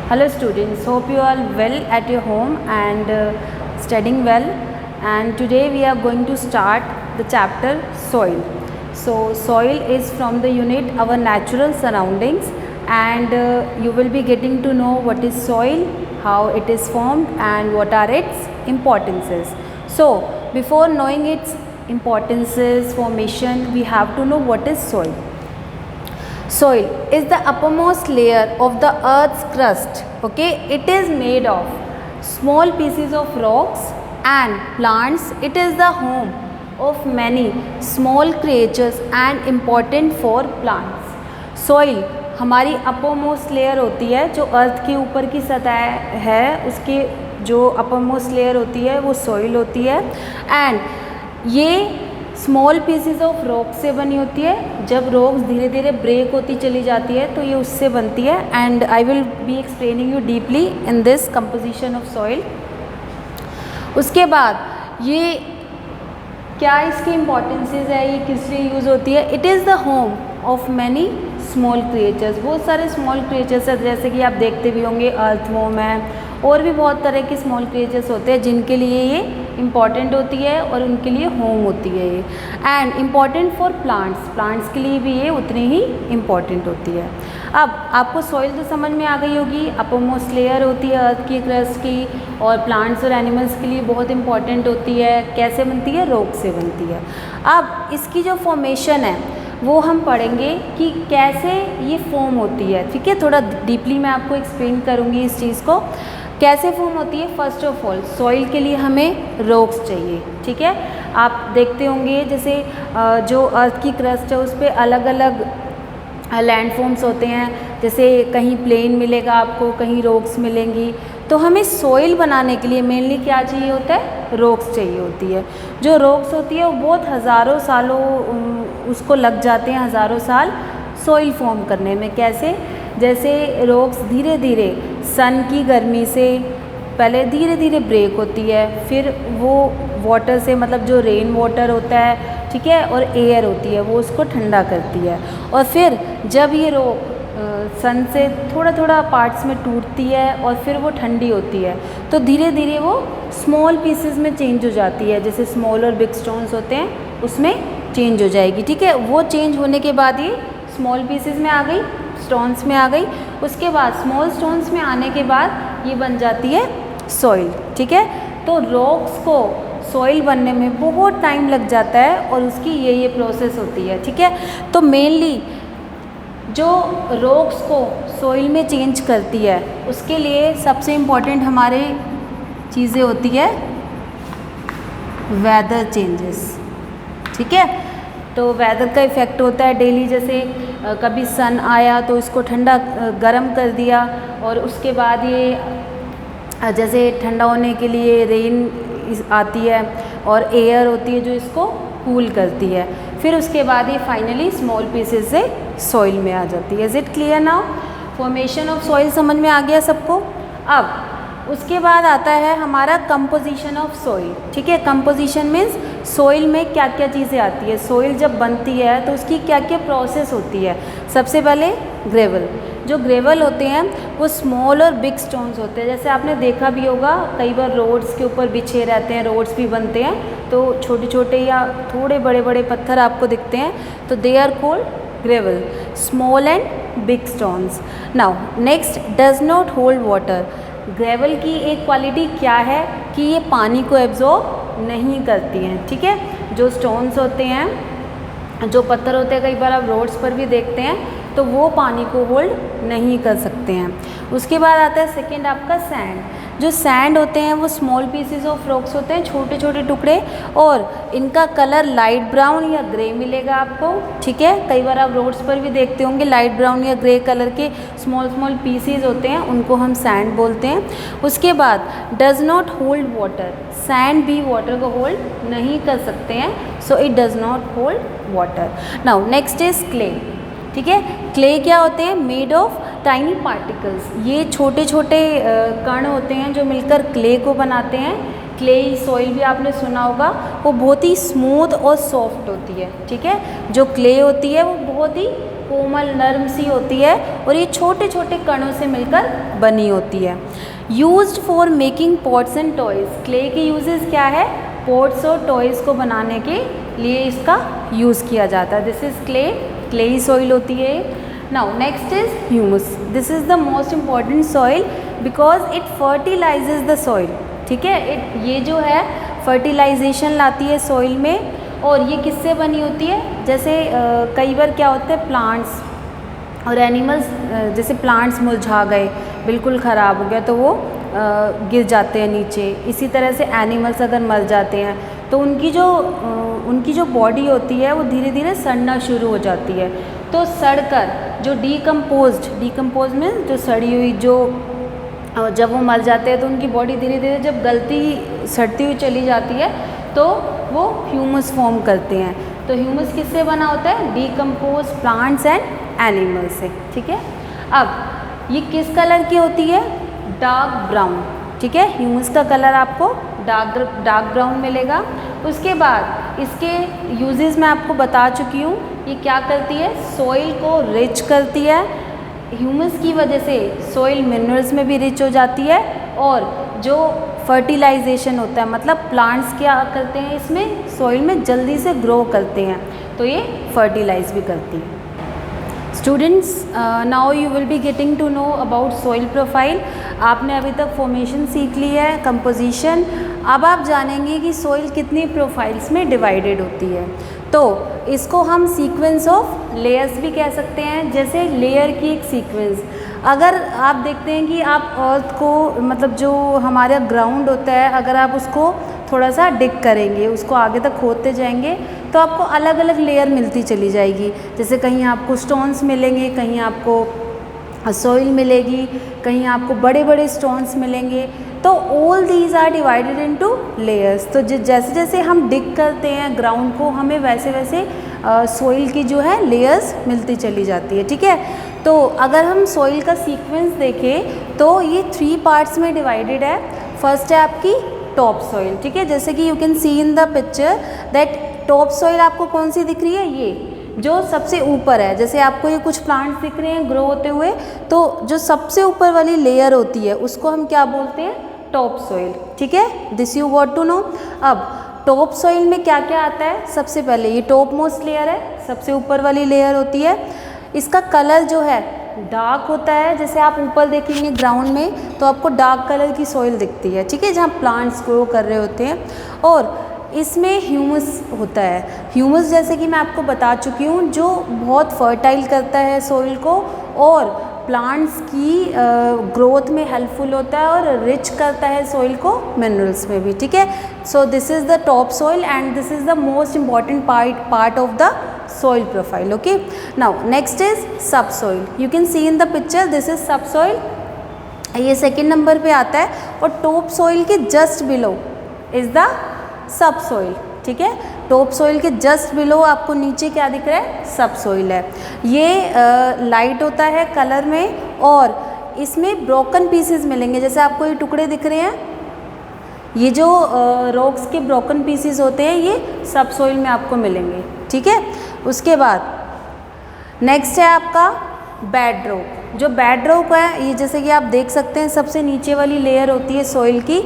Hello students, hope you are well at your home and studying well. And today we are going to start the chapter soil. So soil is from the unit our natural surroundings, and you will be getting to know what is soil, how it is formed and what are its importances. So before knowing its importances, formation, we have to know what is soil. Soil is the uppermost layer of the earth's crust. Okay, it is made of small pieces of rocks and plants. It is the home of many small creatures and important for plants. Soil हमारी uppermost layer होती है, जो अर्थ के ऊपर की सतह है उसके जो uppermost layer होती है वो soil होती है, and ये स्मॉल पीसेस ऑफ रॉक से बनी होती है. जब रॉक्स धीरे धीरे ब्रेक होती चली जाती है तो ये उससे बनती है. And I will be explaining you deeply in this composition of soil. उसके बाद ये क्या इसकी इम्पोर्टेंसेस है, ये किस लिए यूज़ होती है. It is the home of many small creatures. बहुत सारे स्मॉल क्रिएचर्स हैं, जैसे कि आप देखते भी होंगे अर्थवॉर्म है, और भी बहुत तरह के स्मॉल क्रिएचर्स होते हैं जिनके लिए ये इम्पॉर्टेंट होती है और उनके लिए होम होती है ये. And important for plants, plants के लिए भी ये उतनी ही इम्पॉर्टेंट होती है. अब आपको सॉइल तो समझ में आ गई होगी. अपरमोस्ट लेयर होती है अर्थ की क्रस्ट की, और प्लांट्स और एनिमल्स के लिए बहुत इंपॉर्टेंट होती है. कैसे बनती है, रॉक से बनती है. अब इसकी जो फॉर्मेशन है वो हम पढ़ेंगे कि कैसे ये फॉर्म होती है. ठीक है, थोड़ा डीपली मैं आपको एक्सप्लेन करूँगी इस चीज़ को कैसे फॉर्म होती है. फर्स्ट ऑफ ऑल सॉइल के लिए हमें रॉक्स चाहिए. ठीक है, आप देखते होंगे जैसे जो अर्थ की क्रस्ट है उस पर अलग अलग लैंडफॉर्म्स होते हैं. जैसे कहीं प्लेन मिलेगा आपको, कहीं रॉक्स मिलेंगी. तो हमें सॉइल बनाने के लिए मेनली क्या चाहिए होता है, रॉक्स चाहिए होती है. जो रॉक्स होती है वो बहुत हज़ारों सालों उसको लग जाते हैं, हज़ारों साल सॉइल फॉर्म करने में. कैसे, जैसे रॉक्स धीरे धीरे सन की गर्मी से पहले धीरे धीरे ब्रेक होती है, फिर वो वाटर से, मतलब जो रेन वाटर होता है, ठीक है, और एयर होती है वो उसको ठंडा करती है. और फिर जब ये रॉक सन से थोड़ा थोड़ा पार्ट्स में टूटती है और फिर वो ठंडी होती है तो धीरे धीरे वो स्मॉल पीसेस में चेंज हो जाती है. जैसे स्मॉल और बिग स्टोन्स होते हैं उसमें चेंज हो जाएगी. ठीक है, वो चेंज होने के बाद ये स्मॉल पीसेस में आ गई, स्टोन्स में आ गई. उसके बाद स्मॉल स्टोन्स में आने के बाद ये बन जाती है सॉइल. ठीक है, तो रॉक्स को सॉइल बनने में बहुत टाइम लग जाता है और उसकी ये प्रोसेस होती है. ठीक है, तो मेनली जो रॉक्स को सॉइल में चेंज करती है उसके लिए सबसे इम्पोर्टेंट हमारे चीज़ें होती है वेदर चेंजेस. ठीक है, तो वेदर का इफ़ेक्ट होता है डेली. जैसे कभी सन आया तो इसको ठंडा गर्म कर दिया, और उसके बाद ये जैसे ठंडा होने के लिए रेन आती है और एयर होती है जो इसको कूल करती है. फिर उसके बाद ये फाइनली स्मॉल पीसेस से सॉइल में आ जाती है. Is it clear now? Formation of soil समझ में आ गया सबको. अब उसके बाद आता है हमारा कंपोजिशन ऑफ सॉइल. ठीक है, कंपोजिशन मीन्स सॉइल में क्या क्या चीज़ें आती है. सॉइल जब बनती है तो उसकी क्या क्या प्रोसेस होती है. सबसे पहले ग्रेवल. जो ग्रेवल होते हैं वो स्मॉल और बिग स्टोन्स होते हैं. जैसे आपने देखा भी होगा कई बार रोड्स के ऊपर बिछे रहते हैं, रोड्स भी बनते हैं तो छोटे छोटे या थोड़े बड़े बड़े पत्थर आपको दिखते हैं, तो they are called gravel, small and big stones. Now next, does not hold water. Gravel की एक क्वालिटी क्या है कि ये पानी को एब्जॉर्ब नहीं करती हैं. ठीक है, जो स्टोन्स होते हैं, जो पत्थर होते हैं, कई बार आप रोड्स पर भी देखते हैं, तो वो पानी को होल्ड नहीं कर सकते हैं. उसके बाद आता है सेकंड आपका सैंड. जो सैंड होते हैं वो स्मॉल पीसेस ऑफ रॉक्स होते हैं, छोटे छोटे टुकड़े, और इनका कलर लाइट ब्राउन या ग्रे मिलेगा आपको. ठीक है, कई बार आप रोड्स पर भी देखते होंगे लाइट ब्राउन या ग्रे कलर के स्मॉल स्मॉल पीसेस होते हैं, उनको हम सैंड बोलते हैं. उसके बाद does not hold water. Sand भी वाटर को होल्ड नहीं कर सकते हैं, so it does not hold water. Now next is clay. ठीक है, क्ले क्या होते हैं, मेड ऑफ टाइनी पार्टिकल्स. ये छोटे छोटे कण होते हैं जो मिलकर क्ले को बनाते हैं. क्ले सॉइल भी आपने सुना होगा, वो बहुत ही स्मूथ और सॉफ्ट होती है. ठीक है, जो क्ले होती है वो बहुत ही कोमल नरम सी होती है और ये छोटे छोटे कणों से मिलकर बनी होती है। Used for making pots and toys, clay के यूजेस क्या है, पॉट्स और टॉयज़ को बनाने के लिए इसका यूज़ किया जाता है। This is clay, clay soil होती है। Now next is humus, this is the most important soil because it फर्टिलाइजेज the soil. ठीक है, ये जो है फर्टिलाइजेशन लाती है सॉइल में। और ये किससे बनी होती है, जैसे कई बार क्या होता है प्लांट्स और एनिमल्स, जैसे प्लांट्स मुरझा गए, बिल्कुल ख़राब हो गया तो वो गिर जाते हैं नीचे। इसी तरह से एनिमल्स अगर मर जाते हैं तो उनकी जो बॉडी होती है वो धीरे धीरे सड़ना शुरू हो जाती है। तो सड़कर जो डिकम्पोज में जो सड़ी हुई जब वो मर जाते हैं तो उनकी बॉडी धीरे धीरे जब सड़ती हुई चली जाती है तो वो ह्यूमस फॉर्म करते हैं। तो ह्यूमस किससे बना होता है, डिकम्पोज प्लांट्स एंड एनिमल्स से। ठीक है, अब ये किस कलर की होती है, डार्क ब्राउन। ठीक है, ह्यूमस का कलर आपको डार्क ब्राउन मिलेगा। उसके बाद इसके यूजेस मैं आपको बता चुकी हूँ। ये क्या करती है, सॉइल को रिच करती है। ह्यूमस की वजह से सॉइल मिनरल्स में भी रिच हो जाती है। और जो फर्टिलाइजेशन होता है, मतलब प्लांट्स क्या करते हैं इसमें, सॉइल में जल्दी से ग्रो करते हैं, तो ये फर्टिलाइज भी करती है। Students, now you will be getting to know about soil profile. आपने अभी तक फॉर्मेशन सीख ली है, कंपोजिशन। अब आप जानेंगे कि सॉइल कितनी प्रोफाइल्स में डिवाइडेड होती है। तो इसको हम सीक्वेंस ऑफ लेयर्स भी कह सकते हैं। जैसे लेयर की एक सीक्वेंस, अगर आप देखते हैं कि आप अर्थ को, मतलब जो हमारा ग्राउंड होता है, अगर आप उसको थोड़ा सा डिग करेंगे, उसको आगे तक खोदते जाएंगे तो आपको अलग अलग लेयर मिलती चली जाएगी। जैसे कहीं आपको स्टोन्स मिलेंगे, कहीं आपको सॉइल मिलेगी, कहीं आपको बड़े बड़े स्टोन्स मिलेंगे। तो all these are divided into layers. तो जैसे जैसे हम डिग करते हैं ग्राउंड को, हमें वैसे वैसे सॉइल की जो है लेयर्स मिलती चली जाती है। ठीक है, तो अगर हम सॉइल का सीक्वेंस देखें तो ये 3 पार्ट्स में डिवाइडेड है। फर्स्ट है आपकी टॉप सॉइल। ठीक है, जैसे कि you can see in the picture that top soil आपको कौन सी दिख रही है, ये जो सबसे ऊपर है। जैसे आपको ये कुछ प्लांट्स दिख रहे हैं ग्रो होते हुए, तो जो सबसे ऊपर वाली लेयर होती है उसको हम क्या बोलते हैं, टॉप सॉइल। ठीक है, this you got to know. अब टॉप सॉइल में क्या क्या आता है, सबसे पहले ये टॉप मोस्ट लेयर है, सबसे ऊपर वाली लेयर होती है। इसका कलर जो है डार्क होता है। जैसे आप ऊपर देखेंगे ग्राउंड में तो आपको डार्क कलर की सॉइल दिखती है। ठीक है, जहाँ प्लांट्स ग्रो कर रहे होते हैं। और इसमें ह्यूमस होता है। ह्यूमस जैसे कि मैं आपको बता चुकी हूँ, जो बहुत फर्टाइल करता है सॉइल को और प्लांट्स की ग्रोथ में हेल्पफुल होता है और रिच करता है सॉइल को मिनरल्स में भी। ठीक है, so this is the top soil and this is the most important part of the soil profile. Okay, now next is subsoil. You can see in the picture, this is subsoil. ये second number पे आता है। और top soil के just below is the subsoil. ठीक है, top soil के just below आपको नीचे क्या दिख रहा है, सबसॉइल है। ये लाइट होता है कलर में और इसमें ब्रोकन पीसेस मिलेंगे। जैसे आपको ये टुकड़े दिख रहे हैं, ये जो रॉक्स के ब्रोकन पीसेस होते हैं ये सबसॉइल में आपको मिलेंगे। ठीक है, उसके बाद नेक्स्ट है आपका बेड रॉक। जो बेड रॉक है, ये जैसे कि आप देख सकते हैं सबसे नीचे वाली लेयर होती है सॉइल की।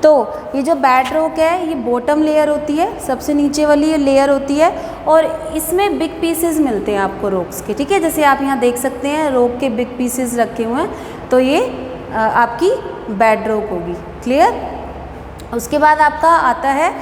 तो ये जो बेड रॉक है ये बॉटम लेयर होती है, सबसे नीचे वाली ये लेयर होती है और इसमें बिग पीसेस मिलते हैं आपको रॉक्स के। ठीक है, जैसे आप यहाँ देख सकते हैं रॉक के बिग पीसेस रखे हुए हैं, तो ये आपकी बेड रॉक होगी। क्लियर। उसके बाद आपका आता है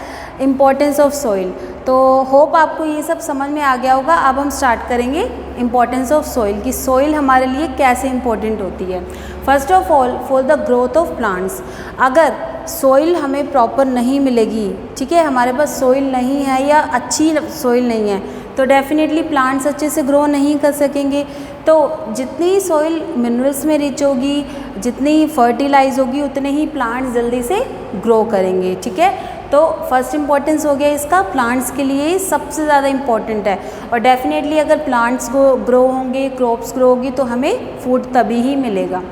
इम्पोर्टेंस ऑफ सॉइल। तो होप आपको ये सब समझ में आ गया होगा। अब हम स्टार्ट करेंगे इम्पोर्टेंस ऑफ सॉइल कि सॉइल हमारे लिए कैसे इम्पोर्टेंट होती है। First of all for the growth of plants, अगर सॉइल हमें प्रॉपर नहीं मिलेगी, ठीक है, हमारे पास सॉइल नहीं है या अच्छी सॉइल नहीं है, तो डेफिनेटली प्लांट्स अच्छे से ग्रो नहीं कर सकेंगे। तो जितनी सॉइल मिनरल्स में रिच होगी, जितनी फर्टिलाइज होगी, उतने ही प्लांट्स जल्दी से ग्रो करेंगे। ठीक है, तो फर्स्ट इम्पॉर्टेंस हो गया इसका, प्लांट्स के लिए सबसे ज़्यादा इम्पॉर्टेंट है। और डेफिनेटली अगर प्लांट्स ग्रो होंगे, क्रॉप्स ग्रो होगी, तो हमें फूड तभी ही मिलेगा।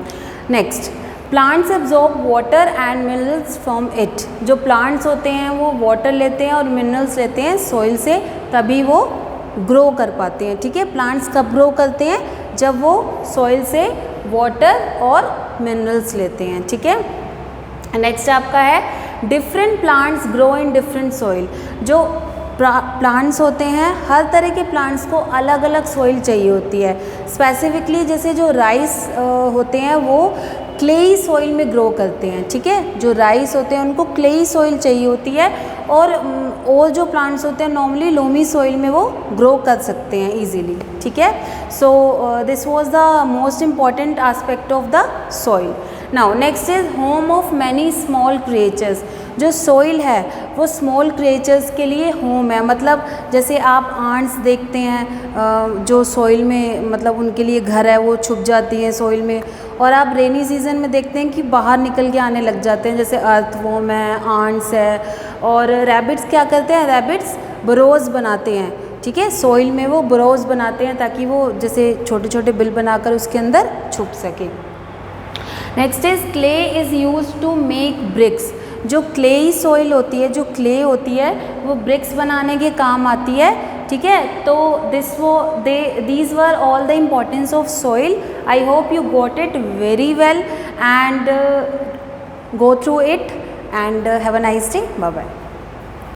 Next, plants absorb water and minerals from it. जो प्लांट्स होते हैं वो वाटर लेते हैं और मिनरल्स लेते हैं सॉइल से, तभी वो ग्रो कर पाते हैं, ठीक है। प्लांट्स कब ग्रो करते हैं? जब वो सॉइल से वाटर और मिनरल्स लेते हैं, ठीक है। नेक्स्ट आपका है different plants grow in different soil. जो प्लांट्स होते हैं, हर तरह के प्लांट्स को अलग अलग सॉइल चाहिए होती है। स्पेसिफिकली जैसे जो राइस होते हैं वो क्लेई सॉइल में ग्रो करते हैं, ठीक है। जो राइस होते हैं उनको क्लेई सॉइल चाहिए होती है, और जो प्लांट्स होते हैं नॉर्मली लोमी सॉइल में वो ग्रो कर सकते हैं इजीली, ठीक है। So this was the most important aspect of the soil. Now next is home of many small creatures. जो सॉइल है वो स्मॉल क्रिएचर्स के लिए होम है। मतलब जैसे आप आंट्स देखते हैं जो सॉइल में, मतलब उनके लिए घर है, वो छुप जाती हैं सॉइल में। और आप रेनी सीजन में देखते हैं कि बाहर निकल के आने लग जाते हैं, जैसे अर्थवॉर्म है, आंट्स है। और रैबिट्स क्या करते हैं? रैबिट्स बरोज बनाते हैं, ठीक है। सॉइल में वो बरोज बनाते हैं ताकि वो जैसे छोटे छोटे बिल बनाकर उसके अंदर छुप सके। Next is clay is use to make bricks. जो क्लेई सॉइल होती है, जो क्ले होती है, वो ब्रिक्स बनाने के काम आती है, ठीक है। तो these were all the importance of soil. I hope you got it very well and go through it and have a nice day. Bye bye.